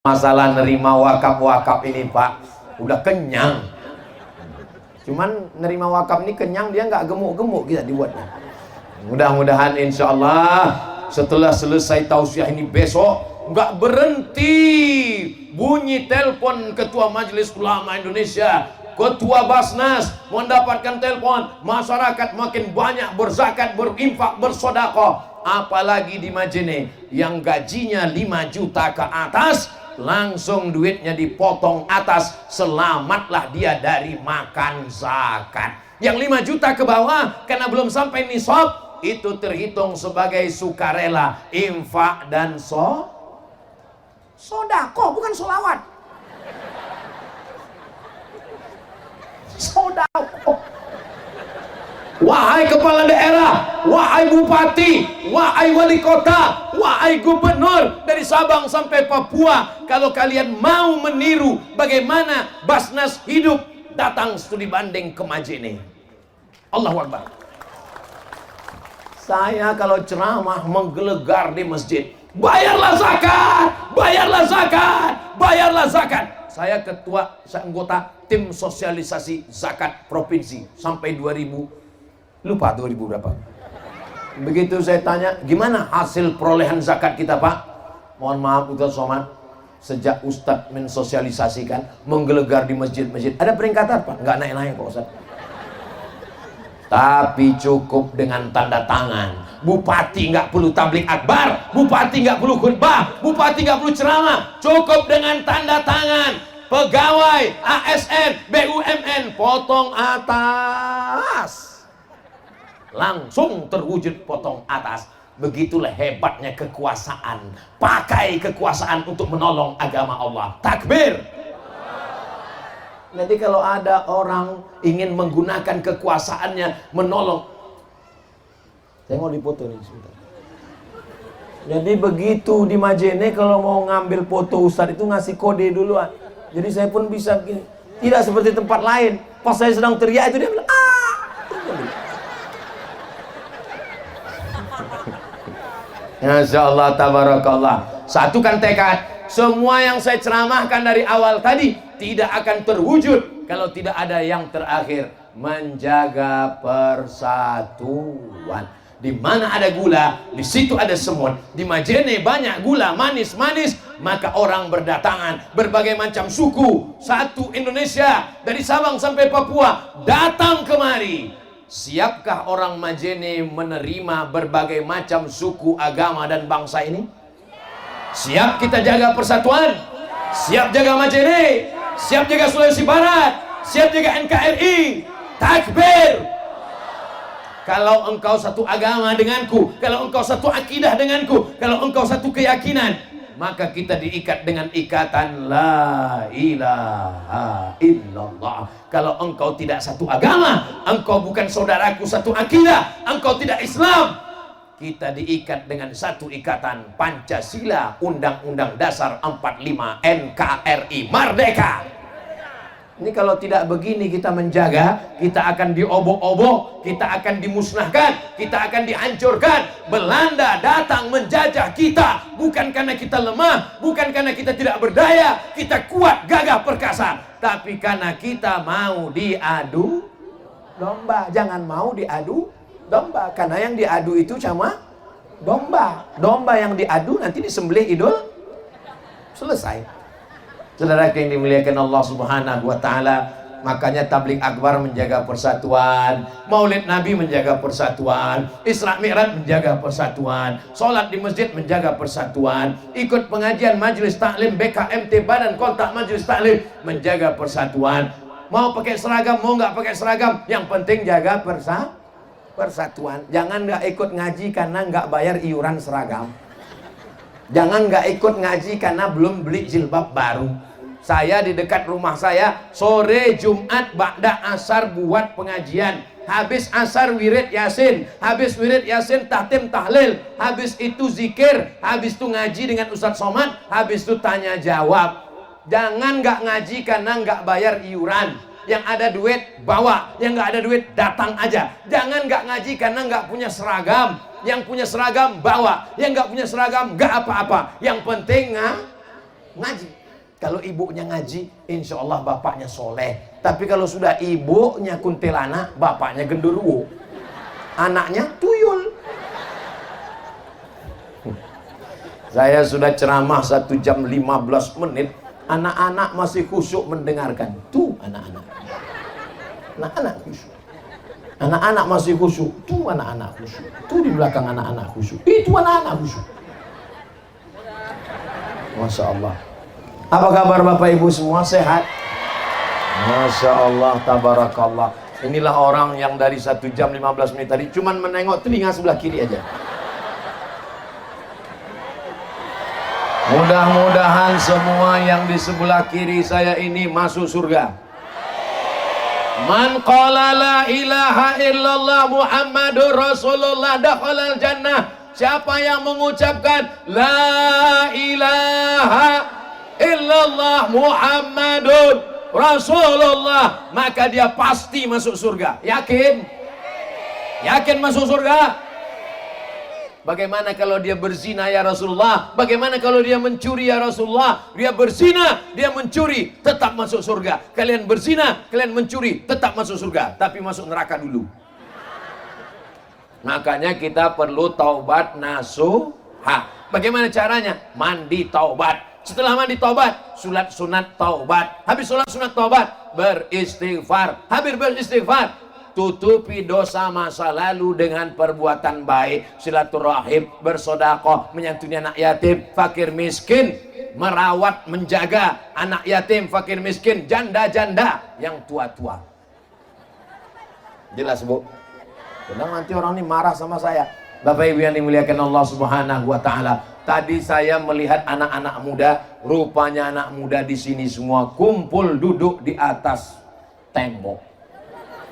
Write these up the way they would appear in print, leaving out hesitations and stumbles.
Masalah nerima wakaf ini Pak, udah kenyang. Cuman nerima wakaf ini kenyang, dia nggak gemuk-gemuk kita dibuatnya. Mudah-mudahan insya Allah setelah selesai tausiah ini besok nggak berhenti bunyi telepon Ketua Majelis Ulama Indonesia, Ketua Basnas mendapatkan telepon, masyarakat makin banyak berzakat, berinfak, bersedekah. Apalagi di Majene yang gajinya 5 juta ke atas, langsung duitnya dipotong atas, selamatlah dia dari makan zakat. Yang 5 juta ke bawah karena belum sampai nisab, itu terhitung sebagai sukarela, infak dan sodako, bukan solawat. Sodako. Wahai kepala daerah, wahai bupati, wahai wali kota, wahai gubernur dari Sabang sampai Papua, kalau kalian mau meniru bagaimana Basnas hidup, datang studi banding ke Majene. Allahu Akbar. Saya kalau ceramah menggelegar di masjid, bayarlah zakat, bayarlah zakat, bayarlah zakat. Saya ketua, saya anggota tim sosialisasi zakat provinsi sampai 2000 berapa. Begitu saya tanya, gimana hasil perolehan zakat kita Pak? Mohon maaf Ustaz Somad, sejak Ustadz mensosialisasikan, menggelegar di masjid-masjid, ada peringkatan Pak? Nggak naik-naik Pak Ustadz. Tapi cukup dengan tanda tangan. Bupati nggak perlu tablik akbar, bupati nggak perlu khutbah, bupati nggak perlu ceramah, cukup dengan tanda tangan. Pegawai ASN, BUMN, potong atas, langsung terwujud potong atas. Begitulah hebatnya kekuasaan. Pakai kekuasaan untuk menolong agama Allah. Takbir. Jadi kalau ada orang ingin menggunakan kekuasaannya menolong, saya mau dipoto nih sebentar. Jadi begitu di Majene kalau mau ngambil foto Ustadz itu ngasih kode duluan. Jadi saya pun bisa begini. Tidak seperti tempat lain. Pas saya sedang teriak itu dia bilang Masya Allah, tabarakallah. Satukan tekad. Semua yang saya ceramahkan dari awal tadi tidak akan terwujud kalau tidak ada yang terakhir, menjaga persatuan. Di mana ada gula, di situ ada semut. Di Majene banyak gula manis-manis, maka orang berdatangan, berbagai macam suku, satu Indonesia dari Sabang sampai Papua datang kemari. Siapkah orang Majene menerima berbagai macam suku, agama dan bangsa ini? Siap kita jaga persatuan? Siap jaga Majene? Siap jaga Sulawesi Barat? Siap jaga NKRI? Takbir! Kalau engkau satu agama denganku, kalau engkau satu akidah denganku, kalau engkau satu keyakinan, maka kita diikat dengan ikatan la ilaha illallah. Kalau engkau tidak satu agama, engkau bukan saudaraku satu akidah, engkau tidak Islam, kita diikat dengan satu ikatan Pancasila, Undang-Undang Dasar 45, NKRI, Merdeka. Ini kalau tidak begini kita menjaga, kita akan diobok-obok, kita akan dimusnahkan, kita akan dihancurkan. Belanda datang menjajah kita, bukan karena kita lemah, bukan karena kita tidak berdaya, kita kuat, gagah, perkasa, tapi karena kita mau diadu domba. Jangan mau diadu domba, karena yang diadu itu cuma domba. Domba yang diadu nanti disembelih idul, selesai. Saudara yang dimuliakan Allah Subhanahu wa Ta'ala, makanya tabligh akbar menjaga persatuan, Maulid Nabi menjaga persatuan, Isra Mi'raj menjaga persatuan, sholat di masjid menjaga persatuan, ikut pengajian majelis taklim BKMT, Badan Kontak Majelis Taklim, menjaga persatuan. Mau pakai seragam, mau nggak pakai seragam, yang penting jaga persatuan. Jangan nggak ikut ngaji karena nggak bayar iuran seragam. Jangan nggak ikut ngaji karena belum beli jilbab baru. Saya di dekat rumah saya, sore Jumat ba'da asar buat pengajian. Habis asar wirid yasin, habis wirid yasin tahtim tahlil, habis itu zikir, habis itu ngaji dengan Ustadz Somad, habis itu tanya jawab. Jangan nggak ngaji karena nggak bayar iuran. Yang ada duit bawa, yang nggak ada duit datang aja. Jangan nggak ngaji karena nggak punya seragam. Yang punya seragam bawa, yang nggak punya seragam nggak apa-apa. Yang penting ngaji. Kalau ibunya ngaji, insya Allah bapaknya soleh. Tapi kalau sudah ibunya kuntilanak, bapaknya genderuwo, anaknya tuyul. Saya sudah ceramah 1 jam 15 menit, anak-anak masih khusyuk mendengarkan. Tuh anak-anak, anak-anak khusyuk. Anak-anak masih khusyuk. Tuh anak-anak khusyuk. Tuh di belakang anak-anak khusyuk. Itu anak-anak khusyuk. Masya Allah. Apa kabar Bapak Ibu semua, sehat? Masya Allah, tabarakallah. Inilah orang yang dari 1 jam 15 menit tadi cuman menengok telinga sebelah kiri aja. Mudah-mudahan semua yang di sebelah kiri saya ini masuk surga. Man qala la ilaha illallah Muhammadur Rasulullah dakhalal jannah. Siapa yang mengucapkan la ilaha illallah Muhammadun Rasulullah, maka dia pasti masuk surga. Yakin? Yakin masuk surga? Bagaimana kalau dia berzina ya Rasulullah? Bagaimana kalau dia mencuri ya Rasulullah? Dia berzina, dia mencuri, tetap masuk surga. Kalian berzina, kalian mencuri, tetap masuk surga, tapi masuk neraka dulu. Makanya kita perlu taubat nasuha. Bagaimana caranya? Mandi taubat. Setelah mandi taubat, sholat sunat taubat. Habis sholat sunat taubat, beristighfar. Habis beristighfar, tutupi dosa masa lalu dengan perbuatan baik, silaturahim, bersedekah, menyantuni anak yatim, fakir miskin, merawat, menjaga anak yatim, fakir miskin, janda-janda yang tua-tua. Jelas, Bu? Kadang nanti orang ini marah sama saya. Bapak Ibu yang dimuliakan Allah Subhanahu wa taala. Tadi saya melihat anak-anak muda, rupanya anak muda di sini semua kumpul duduk di atas tembok.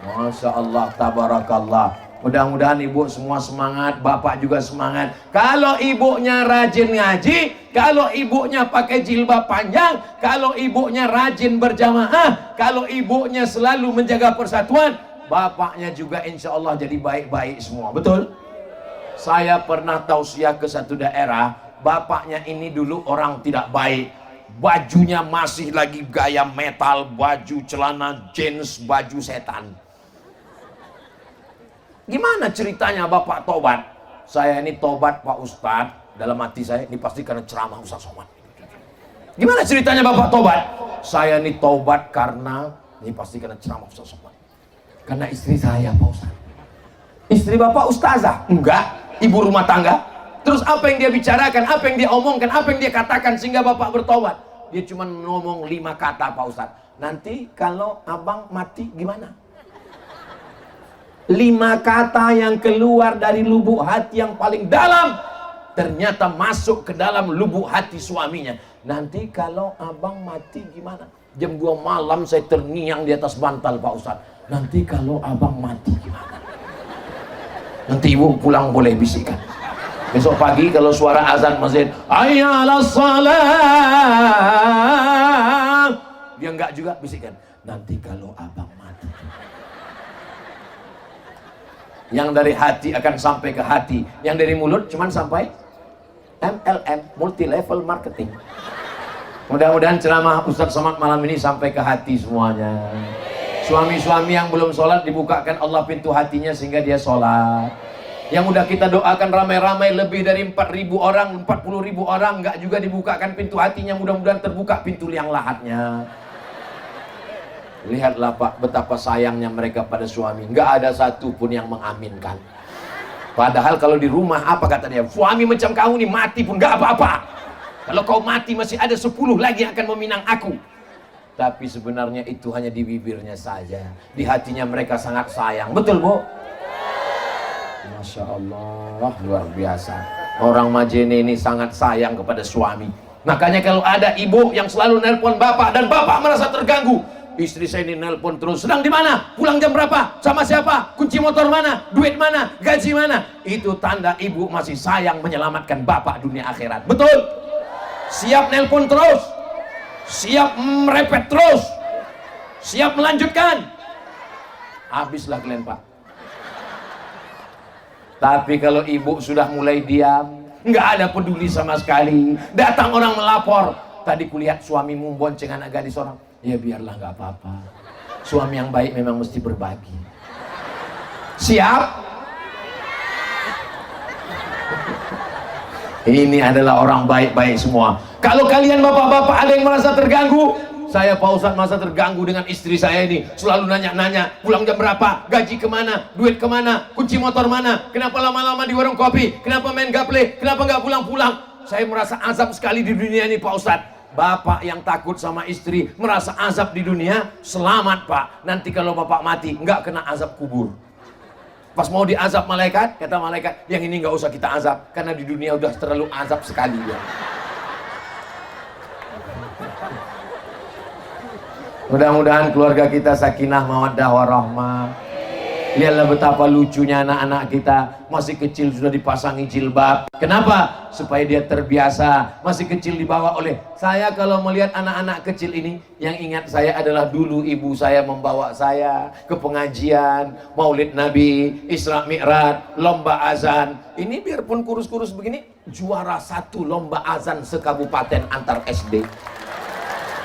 Masya Allah, tabarakallah. Mudah-mudahan ibu semua semangat, bapak juga semangat. Kalau ibunya rajin ngaji, kalau ibunya pakai jilbab panjang, kalau ibunya rajin berjamaah, kalau ibunya selalu menjaga persatuan, bapaknya juga insya Allah jadi baik-baik semua. Betul? Saya pernah tausiah ke satu daerah, bapaknya ini dulu orang tidak baik. Bajunya masih lagi gaya metal, baju celana jeans, baju setan. Gimana ceritanya bapak tobat? Saya ini tobat Pak Ustadz, dalam hati saya ini pasti karena ceramah Ustadz Somad. Gimana ceritanya bapak tobat? Saya ini tobat karena, ini pasti karena ceramah Ustadz Somad. Karena istri saya Pak Ustadz. Istri bapak ustazah? Enggak. Ibu rumah tangga. Terus apa yang dia bicarakan, apa yang dia omongkan, apa yang dia katakan sehingga bapak bertobat? Dia cuma ngomong 5 kata Pak Ustadz. Nanti kalau abang mati gimana? 5 kata yang keluar dari lubuk hati yang paling dalam, ternyata masuk ke dalam lubuk hati suaminya. Nanti kalau abang mati gimana? Jam 2 malam saya terngiang di atas bantal Pak Ustadz. Nanti kalau abang mati gimana? Nanti ibu pulang boleh bisikan. Besok pagi kalau suara azan masjid, hayya 'alas shalah, dia enggak juga bisikan. Nanti kalau abang mati. Yang dari hati akan sampai ke hati, yang dari mulut cuman sampai MLM, multi level marketing. Mudah-mudahan ceramah Ustadz Somad malam ini sampai ke hati semuanya. Suami-suami yang belum sholat, dibukakan Allah pintu hatinya sehingga dia sholat. Yang udah kita doakan ramai-ramai, lebih dari 4.000 orang, 40.000 orang, nggak juga dibukakan pintu hatinya, mudah-mudahan terbuka pintu liang lahatnya. Lihatlah Pak, betapa sayangnya mereka pada suami. Nggak ada satu pun yang mengaminkan. Padahal kalau di rumah, apa kata dia? Suami macam kamu nih mati pun nggak apa-apa. Kalau kau mati masih ada 10 lagi yang akan meminang aku. Tapi sebenarnya itu hanya di bibirnya saja. Di hatinya mereka sangat sayang. Betul, Bu? Masya Allah, luar biasa. Orang Majene ini sangat sayang kepada suami. Makanya kalau ada ibu yang selalu nelpon bapak dan bapak merasa terganggu, istri saya ini nelpon terus, sedang di mana? Pulang jam berapa? Sama siapa? Kunci motor mana? Duit mana? Gaji mana? Itu tanda ibu masih sayang menyelamatkan bapak dunia akhirat. Betul? Siap nelpon terus, siap merepet terus, siap melanjutkan. Habislah kalian Pak. Tapi kalau ibu sudah mulai diam, nggak ada peduli sama sekali, datang orang melapor, tadi kulihat suamimu bonceng anak gadis orang. Ya biarlah, nggak apa-apa. Suami yang baik memang mesti berbagi. Siap? Ini adalah orang baik-baik semua. Kalau kalian bapak-bapak ada yang merasa terganggu, saya Pak Ustadz merasa terganggu dengan istri saya ini. Selalu nanya-nanya, pulang jam berapa, gaji kemana, duit kemana, kunci motor mana, kenapa lama-lama di warung kopi, kenapa main gaple, kenapa nggak pulang-pulang. Saya merasa azab sekali di dunia ini Pak Ustadz. Bapak yang takut sama istri, merasa azab di dunia, selamat Pak. Nanti kalau bapak mati, nggak kena azab kubur. Pas mau diazab malaikat, kata malaikat, yang ini nggak usah kita azab, karena di dunia udah terlalu azab sekali ya. Mudah-mudahan keluarga kita sakinah, mawaddah, warahmah. Lihatlah betapa lucunya anak-anak kita, masih kecil sudah dipasangi jilbab. Kenapa? Supaya dia terbiasa. Masih kecil dibawa oleh saya. Kalau melihat anak-anak kecil ini, yang ingat saya adalah dulu ibu saya membawa saya ke pengajian, Maulid Nabi, Isra Mi'raj, lomba azan. Ini biarpun kurus-kurus begini, juara 1 lomba azan sekabupaten antar SD.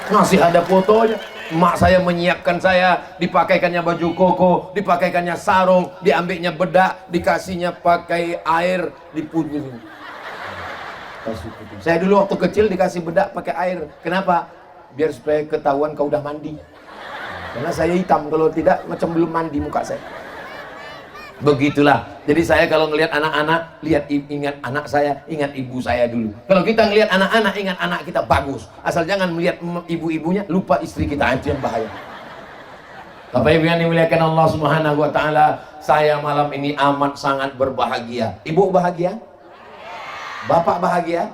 Masih ada fotonya. Mak saya menyiapkan saya, dipakaikannya baju koko, dipakaikannya sarung, diambilnya bedak, dikasihnya pakai air, diputusin. Saya dulu waktu kecil dikasih bedak pakai air. Kenapa? Biar supaya ketahuan kau udah mandi. Karena saya hitam, kalau tidak macam belum mandi muka saya. Begitulah. Jadi saya kalau ngelihat anak-anak, ingat anak saya, ingat ibu saya dulu. Kalau kita ngelihat anak-anak, ingat anak kita, bagus. Asal jangan melihat ibu-ibunya, lupa istri kita, itu yang bahaya. Bapak Ibu yang dimuliakan Allah Subhanahu wa taala, saya malam ini amat sangat berbahagia. Ibu bahagia? Bapak bahagia?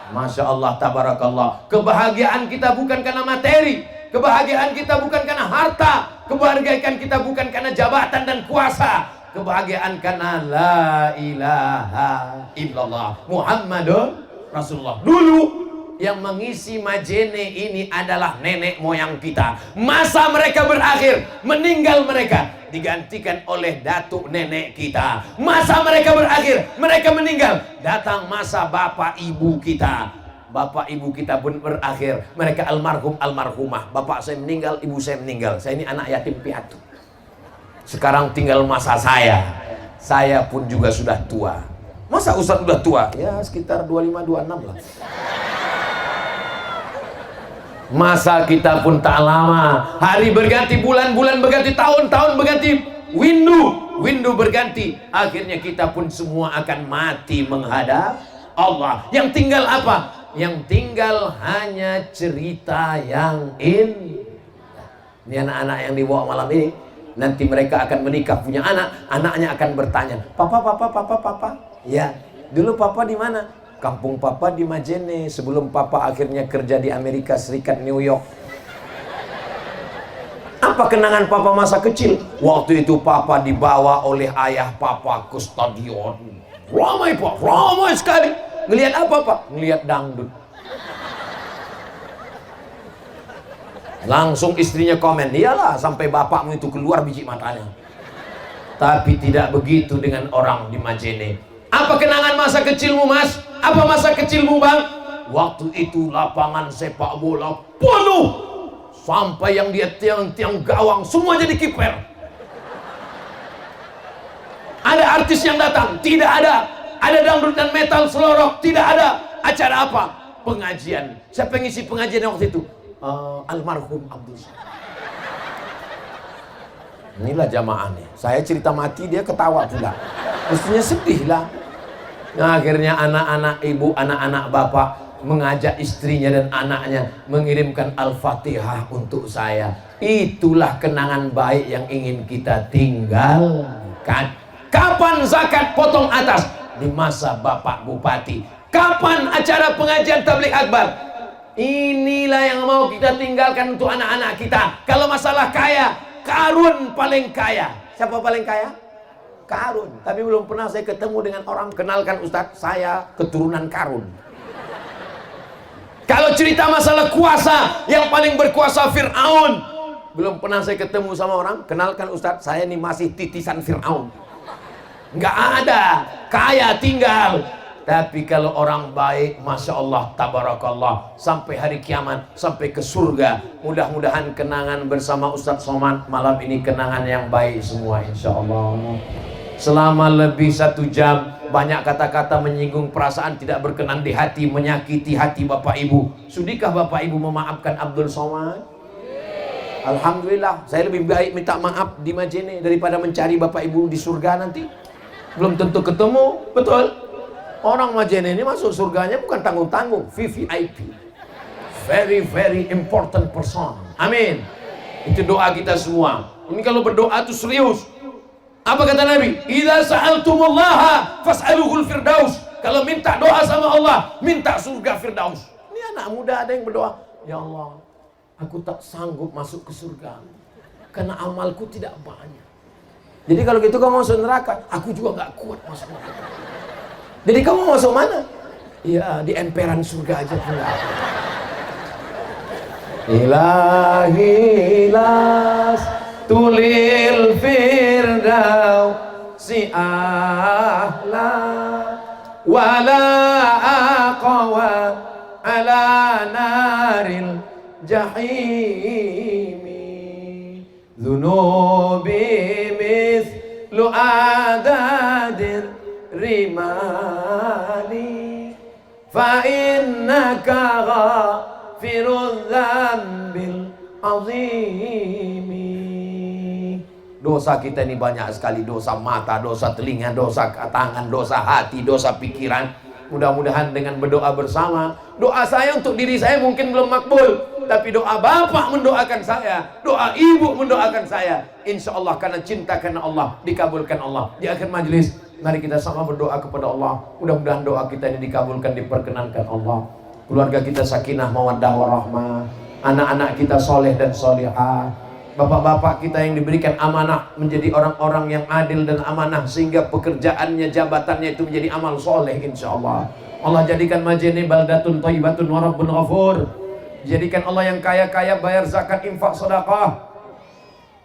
Masya Allah, tabarakallah. Kebahagiaan kita bukan karena materi, kebahagiaan kita bukan karena harta, kebahagiaan kita bukan karena jabatan dan kuasa, kebahagiaan karena la ilaha illallah Muhammadun Rasulullah. Dulu yang mengisi Majene ini adalah nenek moyang kita. Masa mereka berakhir, meninggal mereka, digantikan oleh datuk nenek kita. Masa mereka berakhir, mereka meninggal, datang masa bapak ibu kita. Bapak ibu kita pun berakhir, mereka almarhum almarhumah. Bapak saya meninggal, ibu saya meninggal. Saya ini anak yatim piatu. Sekarang tinggal masa saya pun juga sudah tua. Masa Ustaz sudah tua? Ya sekitar 25-26 lah. Masa kita pun tak lama. Hari berganti, bulan berganti, tahun berganti, windu berganti. Akhirnya kita pun semua akan mati menghadap Allah. Yang tinggal apa? Yang tinggal hanya cerita yang indah. Ini anak-anak yang dibawa malam ini, nanti mereka akan menikah, punya anak, anaknya akan bertanya, papa. Ya, dulu papa di mana? Kampung papa di Majene, sebelum papa akhirnya kerja di Amerika Serikat, New York. Apa kenangan papa masa kecil? Waktu itu papa dibawa oleh ayah papa ke stadion. Ramai pak, ramai sekali. Ngelihat apa pak? Ngelihat dangdut. Langsung istrinya komen, iyalah sampai bapakmu itu keluar biji matanya. Tapi tidak begitu dengan orang di Majene. Apa kenangan masa kecilmu mas? Apa masa kecilmu bang? Waktu itu lapangan sepak bola penuh, sampai yang dia tiang-tiang gawang semua jadi kiper. Ada artis yang datang? Tidak ada. Ada dangdut dan metal selorok? Tidak ada. Acara apa? Pengajian. Siapa yang ngisi pengajian waktu itu? Almarhum Abdul Somad. Inilah jamaahnya. Saya cerita mati, dia ketawa pula. Mestinya sedih lah. Nah, akhirnya anak-anak ibu, anak-anak bapak mengajak istrinya dan anaknya mengirimkan Al-Fatihah untuk saya. Itulah kenangan baik yang ingin kita tinggalkan. Kapan zakat potong atas? Di masa bapak bupati. Kapan acara pengajian tabligh akbar? Inilah yang mau kita tinggalkan untuk anak-anak kita. Kalau masalah kaya, Karun paling kaya. Siapa paling kaya? Karun. Tapi belum pernah saya ketemu dengan orang kenalkan Ustadz, saya keturunan Karun. Kalau cerita masalah kuasa, yang paling berkuasa Fir'aun. Belum pernah saya ketemu sama orang kenalkan Ustadz, saya ini masih titisan Fir'aun. Nggak ada. Kaya tinggal. Tapi kalau orang baik, Masya Allah, Tabarakallah, sampai hari kiamat, sampai ke surga. Mudah-mudahan kenangan bersama Ustadz Somad malam ini kenangan yang baik semua, insya Allah. Selama lebih 1 jam, banyak kata-kata menyinggung perasaan, tidak berkenan di hati, menyakiti hati Bapak Ibu. Sudikah Bapak Ibu memaafkan Abdul Somad? Alhamdulillah, saya lebih baik minta maaf di Majene daripada mencari Bapak Ibu di surga nanti. Belum tentu ketemu, betul? Orang Majene ini masuk surganya bukan tanggung-tanggung, VVIP, very very important person. Amin. Itu doa kita semua. Ini kalau berdoa itu serius. Apa kata Nabi? Idza sa'altumullaha fas'aluhul firdaus. Kalau minta doa sama Allah, minta surga firdaus. Ini anak muda ada yang berdoa, ya Allah, aku tak sanggup masuk ke surga karena amalku tidak banyak. Jadi kalau gitu kamu masuk neraka, aku juga nggak kuat masuk neraka. Jadi kamu masuk mana? Ya di emperan surga aja enggak. Ilahi las tulil firdaus si ahla wala aqwa ala naril jahimi dhunubi mithlu adadir rimani fa innaka ghafirudz dzambil azimi. Dosa kita ini banyak sekali, dosa mata, dosa telinga, dosa tangan, dosa hati, dosa pikiran. Mudah-mudahan dengan berdoa bersama, doa saya untuk diri saya mungkin belum makbul, tapi doa bapak mendoakan saya, doa ibu mendoakan saya, insya Allah karena cinta karena Allah, dikabulkan Allah. Di akhir majlis, mari kita sama berdoa kepada Allah. Mudah-mudahan doa kita ini dikabulkan, diperkenankan Allah. Keluarga kita sakinah, mawaddah, warahmah. Anak-anak kita soleh dan solihah. Bapak-bapak kita yang diberikan amanah menjadi orang-orang yang adil dan amanah, sehingga pekerjaannya, jabatannya itu menjadi amal soleh, insya Allah. Allah jadikan Majene baldatun thayyibatun wa rabbun ghafur. Jadikan Allah yang kaya-kaya bayar zakat, infak, sedekah.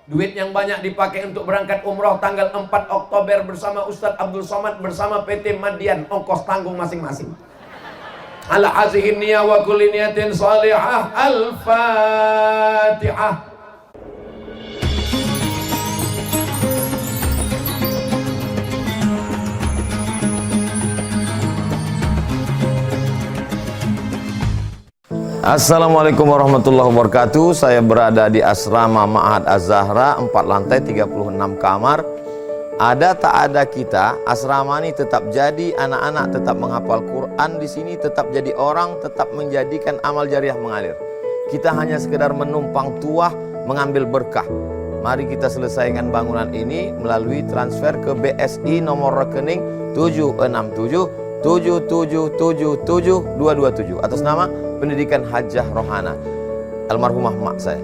Duit yang banyak dipakai untuk berangkat umroh tanggal 4 Oktober bersama Ustadz Abdul Somad bersama PT Madian, ongkos tanggung masing-masing. Ala hazihin niyah wa kulli niyatin salihah. Al-Fatihah. Assalamualaikum warahmatullahi wabarakatuh. Saya berada di asrama Ma'had Az-Zahra, 4 lantai 36 kamar. Ada tak ada kita, asrama ini tetap jadi, anak-anak tetap menghafal Quran di sini, tetap jadi orang, tetap menjadikan amal jariah mengalir. Kita hanya sekedar menumpang tuah, mengambil berkah. Mari kita selesaikan bangunan ini melalui transfer ke BSI nomor rekening 767 7777227 atas nama Pendidikan Hajah Rohana, almarhumah mak saya.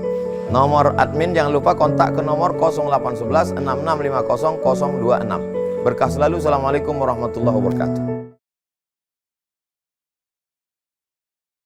Nomor admin jangan lupa kontak ke nomor 0811 6650 026. Berkah selalu. Assalamualaikum warahmatullahi wabarakatuh.